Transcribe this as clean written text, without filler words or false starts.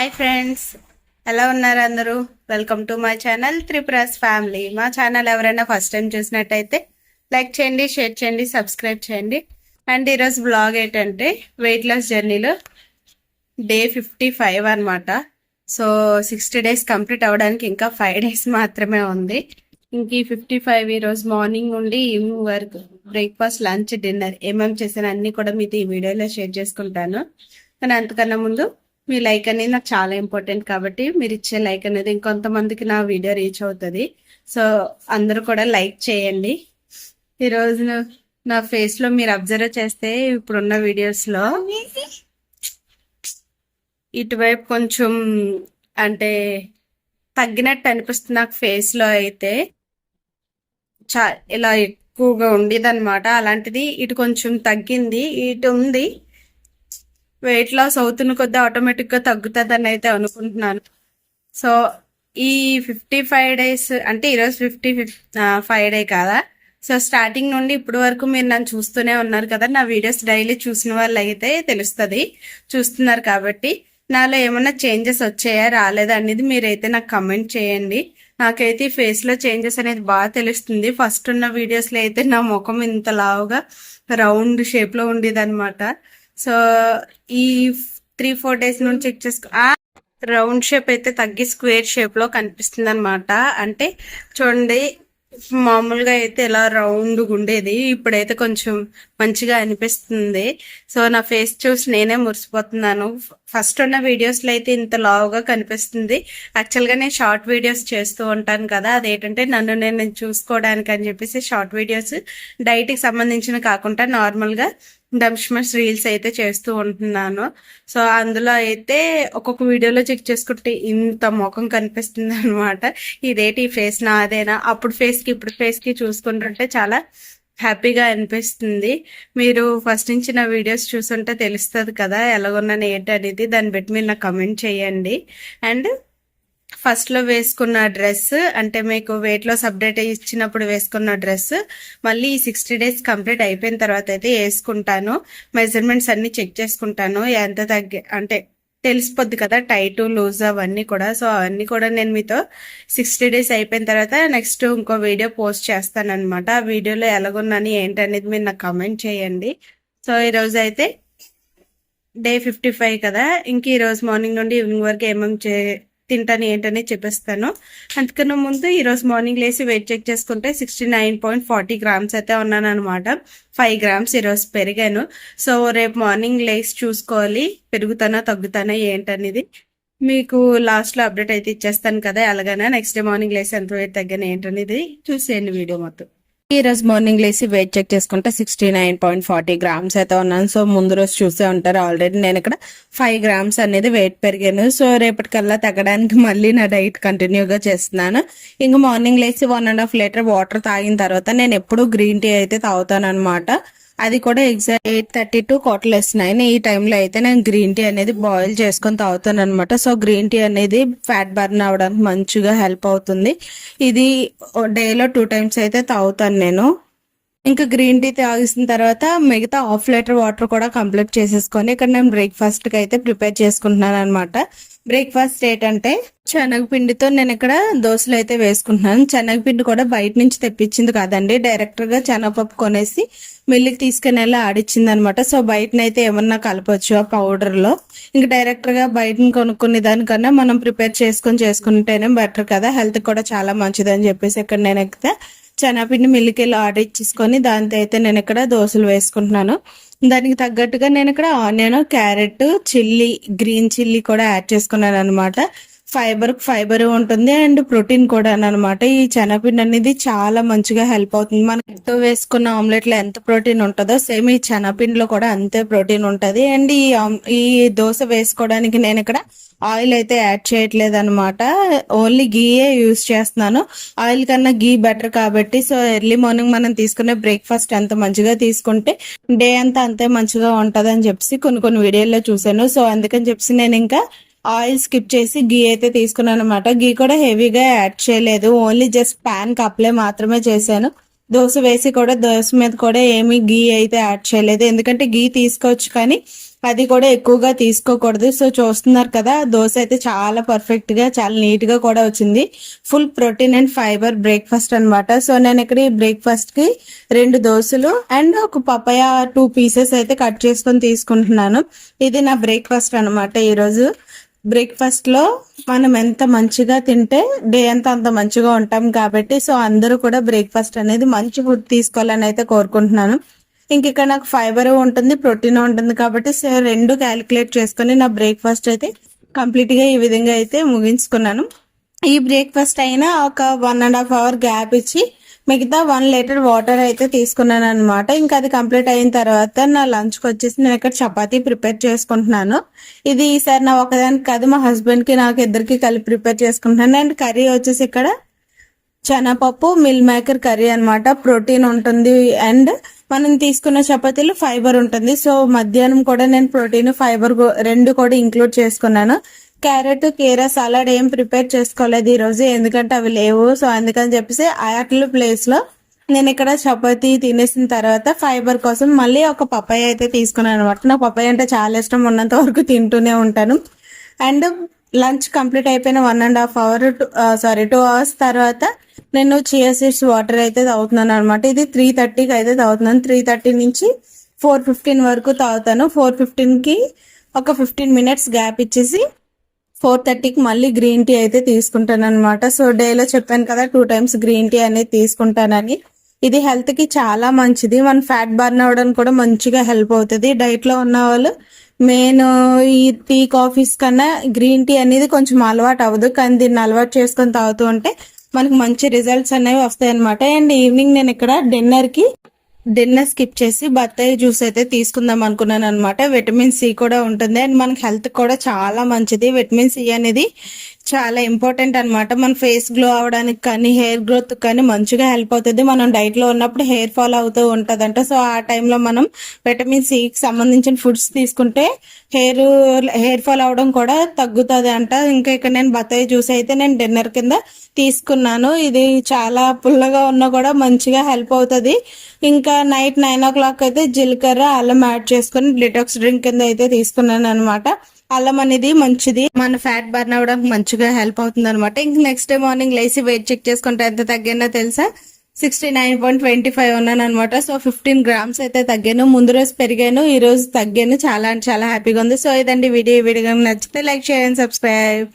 Hi friends, ఎలా ఉన్నారు అందరూ? Welcome to my channel Tripuras family. మా ఛానల్ ఎవరైనా ఫస్ట్ టైం చూసినట్టయితే లైక్ చేయండి, షేర్ చేయండి, సబ్స్క్రైబ్ చేయండి. అండ్ ఈరోజు బ్లాగ్ ఏంటంటే వెయిట్ లాస్ జర్నీలో డే 55 అనమాట. సో 60 డేస్ కంప్లీట్ అవ్వడానికి ఇంకా 5 డేస్ మాత్రమే ఉంది. ఇంక ఈ 55 ఈరోజు మార్నింగ్ నుండి ఈవినింగ్ వరకు బ్రేక్ఫాస్ట్, లంచ్, డిన్నర్ ఏమేమి చేశాను అన్నీ కూడా మీతో ఈ వీడియోలో షేర్ చేసుకుంటాను. కానీ అంతకన్నా ముందు మీ లైక్ అనేది నాకు చాలా ఇంపార్టెంట్, కాబట్టి మీరు ఇచ్చే లైక్ అనేది ఇంకొంతమందికి నా వీడియో రీచ్ అవుతుంది. సో అందరూ కూడా లైక్ చేయండి. ఈరోజు నా ఫేస్ లో మీరు అబ్జర్వ్ చేస్తే ఇప్పుడున్న వీడియోస్ లో ఇటువైపు కొంచెం అంటే తగ్గినట్టు అనిపిస్తుంది నాకు. ఫేస్ లో అయితే ఇలా ఎక్కువగా ఉండేది అనమాట, అలాంటిది ఇటు కొంచెం తగ్గింది. ఇటు ఉంది, వెయిట్ లాస్ అవుతున్న కొద్దీ ఆటోమేటిక్గా తగ్గుతుందని అయితే అనుకుంటున్నాను. సో ఈ 55 డేస్ అంటే ఈరోజు 55 డే కదా. సో స్టార్టింగ్ నుండి ఇప్పటి వరకు మీరు నన్ను చూస్తూనే ఉన్నారు కదా. నా వీడియోస్ డైలీ చూసిన వాళ్ళు అయితే తెలుస్తుంది, చూస్తున్నారు కాబట్టి. నాలో ఏమన్నా చేంజెస్ వచ్చాయా రాలేదా అనేది మీరైతే నాకు కమెంట్ చేయండి. నాకైతే ఈ ఫేస్లో చేంజెస్ అనేది బాగా తెలుస్తుంది. ఫస్ట్ ఉన్న వీడియోస్లో అయితే నా ముఖం ఇంత లావుగా రౌండ్ షేప్లో ఉండేది అనమాట. సో ఈ 3-4 డేస్ నుంచి చెక్ చేసుకో, రౌండ్ షేప్ అయితే తగ్గి స్క్వేర్ షేప్ లో కనిపిస్తుంది అనమాట. అంటే చూడండి, మామూలుగా అయితే ఇలా రౌండ్ ఉండేది, ఇప్పుడైతే కొంచెం మంచిగా అనిపిస్తుంది. సో నా ఫేస్ చూసి నేనే మురిసిపోతున్నాను. ఫస్ట్ ఉన్న వీడియోస్లో అయితే ఇంత లావుగా కనిపిస్తుంది. యాక్చువల్గా నేను షార్ట్ వీడియోస్ చేస్తూ ఉంటాను కదా, అదేంటంటే నన్ను నేను చూసుకోవడానికి అని చెప్పేసి షార్ట్ వీడియోస్, డైట్కి సంబంధించిన కాకుండా నార్మల్గా డంష్మస్ రీల్స్ అయితే చేస్తూ ఉంటున్నాను. సో అందులో అయితే ఒక్కొక్క వీడియోలో చెక్ చేసుకుంటే ఇంత ముఖం కనిపిస్తుంది అనమాట. ఇదేంటి ఈ ఫేస్ నాదేనా? అప్పుడు ఫేస్కి ఇప్పుడు ఫేస్కి చూసుకుంటుంటే చాలా హ్యాపీగా అనిపిస్తుంది. మీరు ఫస్ట్ నుంచి నా వీడియోస్ చూస్తుంటే తెలుస్తుంది కదా ఎలాగున్నాను ఏంటి అనేది. దాన్ని బట్టి మీరు నాకు కమెంట్ చేయండి. అండ్ ఫస్ట్లో వేసుకున్న డ్రెస్, అంటే మీకు వెయిట్ లాస్ అప్డేట్ ఇచ్చినప్పుడు వేసుకున్న డ్రెస్ మళ్ళీ 60 డేస్ కంప్లీట్ అయిపోయిన తర్వాత అయితే వేసుకుంటాను. మెజర్మెంట్స్ అన్ని చెక్ చేసుకుంటాను, ఎంత అంటే తెలిసిపోద్ది కదా టైట్ లూజ్ అవన్నీ కూడా. సో అవన్నీ కూడా నేను మీతో 60 డేస్ అయిపోయిన తర్వాత నెక్స్ట్ ఇంకో వీడియో పోస్ట్ చేస్తాను అనమాట. ఆ వీడియోలో ఎలాగున్నాను ఏంటి అనేది మీరు నాకు కమెంట్ చేయండి. సో ఈరోజు అయితే డే 55 కదా. ఇంక ఈరోజు మార్నింగ్ నుండి ఈవినింగ్ వరకు ఏమేమి తింటాను ఏంటనే చెప్పేస్తాను. అందుకన్నా ముందు ఈరోజు మార్నింగ్ లేసి వెయిట్ చెక్ చేసుకుంటే 69.40 గ్రామ్స్ అయితే ఉన్నాను అనమాట. 5 గ్రామ్స్ ఈరోజు పెరిగాను. సో రేపు మార్నింగ్ లేసి చూసుకోవాలి పెరుగుతానా తగ్గుతానా ఏంటనేది. మీకు లాస్ట్లో అప్డేట్ అయితే ఇచ్చేస్తాను కదా. ఎలాగైనా నెక్స్ట్ డే మార్నింగ్ లేసి ఎంత వెయిట్ తగ్గాను ఏంటనేది చూసేయండి వీడియో మొత్తం. ఈ రోజు మార్నింగ్ లేసి వెయిట్ చెక్ చేసుకుంటే 69.40 గ్రామ్స్ అయితే ఉన్నాను. సో ముందు రోజు చూసే ఉంటారు ఆల్రెడీ నేను ఇక్కడ 5 గ్రామ్స్ అనేది వెయిట్ పెరిగాను. సో రేపటికల్లా తగ్గడానికి మళ్ళీ నా డైట్ కంటిన్యూగా చేస్తున్నాను. ఇంకా మార్నింగ్ లేసి 1.5 లీటర్ వాటర్ తాగిన తర్వాత నేను ఎప్పుడు గ్రీన్ టీ అయితే తాగుతాను అనమాట. అది కూడా ఎగ్జాక్ట్ 8:30 to 9:15 ఈ టైంలో అయితే నేను గ్రీన్ టీ అనేది బాయిల్ చేసుకొని తాగుతాను అనమాట. సో గ్రీన్ టీ అనేది ఫ్యాట్ బర్న్ అవ్వడానికి మంచిగా హెల్ప్ అవుతుంది. ఇది డేలో 2 times అయితే తాగుతాను నేను. ఇంకా గ్రీన్ టీ తాగిసిన తర్వాత మిగతా 1/2 లీటర్ వాటర్ కూడా కంప్లీట్ చేసేసుకొని ఇక్కడ నేను బ్రేక్ఫాస్ట్కి అయితే ప్రిపేర్ చేసుకుంటున్నాను అనమాట. బ్రేక్ఫాస్ట్ ఏంటంటే శనగపిండితో నేను ఇక్కడ దోశలు అయితే వేసుకుంటున్నాను. శనగపిండి కూడా బయట నుంచి తెప్పించింది కాదండి, డైరెక్ట్గా శనగపప్పు కొనేసి మిల్లుకి తీసుకుని వెళ్ళి ఆడిచ్చింది అనమాట. సో బయటనైతే ఏమన్నా కలపచ్చు ఆ పౌడర్లో. ఇంకా డైరెక్ట్గా బయటని కొనుక్కునే దానికన్నా మనం ప్రిపేర్ చేసుకుంటేనే బెటర్ కదా, హెల్త్ కూడా చాలా మంచిదని చెప్పేసి ఇక్కడ నేను ఎక్కితే శనగపిండి మిల్లుకి వెళ్ళి ఆర్డర్ ఇచ్చేసుకొని దాంతో అయితే నేను ఇక్కడ దోశలు వేసుకుంటున్నాను. దానికి తగ్గట్టుగా నేను ఇక్కడ onion, carrot, chilli, green chilli కూడా యాడ్ చేసుకున్నాను అనమాట. ఫైబర్ ఉంటుంది అండ్ ప్రోటీన్ కూడా అనమాట. ఈ శనగపిండి అనేది చాలా మంచిగా హెల్ప్ అవుతుంది. మనతో వేసుకున్న ఆమ్లెట్లో ఎంత ప్రోటీన్ ఉంటుందో సేమ్ ఈ శనగపిండిలో కూడా అంతే ప్రోటీన్ ఉంటుంది. అండ్ ఈ దోశ వేసుకోవడానికి నేను ఇక్కడ ఆయిల్ అయితే యాడ్ చేయట్లేదు అనమాట, ఓన్లీ గీయే యూజ్ చేస్తున్నాను. ఆయిల్ కన్నా గీ బెటర్ కాబట్టి. సో ఎర్లీ మార్నింగ్ మనం తీసుకునే బ్రేక్ఫాస్ట్ ఎంత మంచిగా తీసుకుంటే డే అంతా అంతే మంచిగా ఉంటుంది అని చెప్పి కొన్ని వీడియోల్లో చూసాను. సో అందుకని చెప్పి నేను ఇంకా ఆయిల్ స్కిప్ చేసి గీ అయితే తీసుకున్నాను అనమాట. గీ కూడా హెవీగా యాడ్ చేయలేదు, ఓన్లీ జస్ట్ ప్యాన్ కప్లే మాత్రమే చేశాను. దోశ వేసి కూడా దోశ మీద కూడా ఏమీ గీ అయితే యాడ్ చేయలేదు, ఎందుకంటే గీ తీసుకోవచ్చు కానీ అది కూడా ఎక్కువగా తీసుకోకూడదు. సో చూస్తున్నారు కదా, దోశ అయితే చాలా పర్ఫెక్ట్ గా చాలా నీట్ గా కూడా వచ్చింది. Full protein and fibre breakfast అన్నమాట. సో నేను ఇక్కడ ఈ బ్రేక్ఫాస్ట్ కి 2 దోశలు అండ్ ఒక పపాయ 2 పీసెస్ అయితే కట్ చేసుకొని తీసుకుంటున్నాను. ఇది నా బ్రేక్ఫాస్ట్ అనమాట. ఈరోజు బ్రేక్ఫాస్ట్ లో మనం ఎంత మంచిగా తింటే డే అంతా అంత మంచిగా ఉంటాం కాబట్టి, సో అందరూ కూడా బ్రేక్ఫాస్ట్ అనేది మంచి ఫుడ్ తీసుకోవాలని అయితే కోరుకుంటున్నాను. ఇంక ఇక్కడ నాకు ఫైబర్ ఉంటుంది, ప్రోటీన్ ఉంటుంది కాబట్టి సో 2 క్యాలిక్యులేట్ చేసుకొని నా బ్రేక్ఫాస్ట్ అయితే కంప్లీట్ గా ఈ విధంగా అయితే ముగించుకున్నాను. ఈ బ్రేక్ఫాస్ట్ అయినా ఒక 1.5 అవర్ గ్యాప్ ఇచ్చి మిగతా 1 లీటర్ వాటర్ అయితే తీసుకున్నాను అనమాట. ఇంకా అది కంప్లీట్ అయిన తర్వాత నా లంచ్కి వచ్చేసి నేను ఇక్కడ చపాతీ ప్రిపేర్ చేసుకుంటున్నాను. ఇది ఈసారి నా ఒకదానికి కాదు, మా హస్బెండ్ కి నాకు ఇద్దరికి కలిపి ప్రిపేర్ చేసుకుంటున్నాను. అండ్ కర్రీ వచ్చేసి ఇక్కడ శనగపప్పు మిల్ మేకర్ కర్రీ అనమాట. ప్రోటీన్ ఉంటుంది అండ్ మనం తీసుకున్న చపాతీలు ఫైబర్ ఉంటుంది. సో మధ్యాహ్నం కూడా నేను ప్రోటీన్ ఫైబర్ 2 కూడా ఇంక్లూడ్ చేసుకున్నాను. క్యారెట్ కీరా సలాడ్ ఏం ప్రిపేర్ చేసుకోలేదు ఈ రోజు, ఎందుకంటే అవి లేవు. సో అందుకని చెప్పేసి వాటి ప్లేస్ లో నేను ఇక్కడ చపాతీ తినేసిన తర్వాత ఫైబర్ కోసం మళ్ళీ ఒక పపాయ అయితే తీసుకున్నాను అనమాట. నాకు పపాయ అంటే చాలా ఇష్టం, ఉన్నంత వరకు తింటూనే ఉంటాను. అండ్ లంచ్ కంప్లీట్ అయిపోయిన 1.5 అవర్ 2 అవర్స్ తర్వాత నేను చియా సీడ్స్ వాటర్ అయితే తాగుతున్నాను అనమాట. ఇది 3:30కి అయితే తాగుతున్నాను. 3:30 నుంచి 4:15 వరకు తాగుతాను. 4:15కి ఒక 15 మినిట్స్ గ్యాప్ ఇచ్చేసి 4:30కి మళ్ళీ గ్రీన్ టీ అయితే తీసుకుంటాను అనమాట. సో డేలో చెప్పాను కదా 2 టైమ్స్ గ్రీన్ టీ అనేది తీసుకుంటానని. ఇది హెల్త్ కి చాలా మంచిది. మన ఫ్యాట్ బర్న్ అవడానికి కూడా మంచిగా హెల్ప్ అవుతుంది. డైట్ లో ఉన్న వాళ్ళు మెయిన్ ఈ టీ కాఫీస్ కన్నా గ్రీన్ టీ అనేది కొంచెం అలవాటు అవ్వదు, కానీ దీన్ని అలవాటు చేసుకొని తాగుతూ ఉంటే మనకు మంచి రిజల్ట్స్ అనేవి వస్తాయి అనమాట. అండ్ ఈవినింగ్ నేను ఇక్కడ డిన్నర్ స్కిప్ చేసి బత్తాయి జ్యూస్ అయితే తీసుకుందాం అనుకున్నాను అనమాట. విటమిన్ సి కూడా ఉంటుంది అండ్ మనకి హెల్త్ కూడా చాలా మంచిది. విటమిన్ సి అనేది చాలా ఇంపార్టెంట్ అనమాట. మన ఫేస్ గ్లో అవడానికి కానీ హెయిర్ గ్రోత్ కానీ మంచిగా హెల్ప్ అవుతుంది. మనం డైట్ లో ఉన్నప్పుడు హెయిర్ ఫాల్ అవుతూ ఉంటదంట. సో ఆ టైంలో మనం విటమిన్ సికి సంబంధించిన ఫుడ్స్ తీసుకుంటే హెయిర్ ఫాల్ అవడం కూడా తగ్గుతుంది అంట. ఇంకా ఇక్కడ నేను బత్తాయి జ్యూస్ అయితే నేను డిన్నర్ కింద తీసుకున్నాను. ఇది చాలా పుల్లగా ఉన్నా కూడా మంచిగా హెల్ప్ అవుతుంది. ఇంకా నైట్ 9 o'clock అయితే జీలకర్ర అల్లం యాడ్ చేసుకుని డిటాక్స్ డ్రింక్ కింద అయితే తీసుకున్నాను అనమాట. అల్లం అనేది మంచిది, మన ఫ్యాట్ బర్న్ అవడానికి మంచిగా హెల్ప్ అవుతుంది అనమాట. ఇంక నెక్స్ట్ డే మార్నింగ్ లేసి వెయిట్ చెక్ చేసుకుంటే ఎంత తగ్గిందో తెలుసా? 69.25 ఉన్నాను అనమాట. సో 15 grams అయితే తగ్గాను. ముందు రోజు పెరిగాను, ఈ రోజు తగ్గాను. చాలా అంటే చాలా హ్యాపీగా ఉంది. సో ఇదండి వీడియో నచ్చితే లైక్, షేర్ అండ్ సబ్స్క్రైబ్.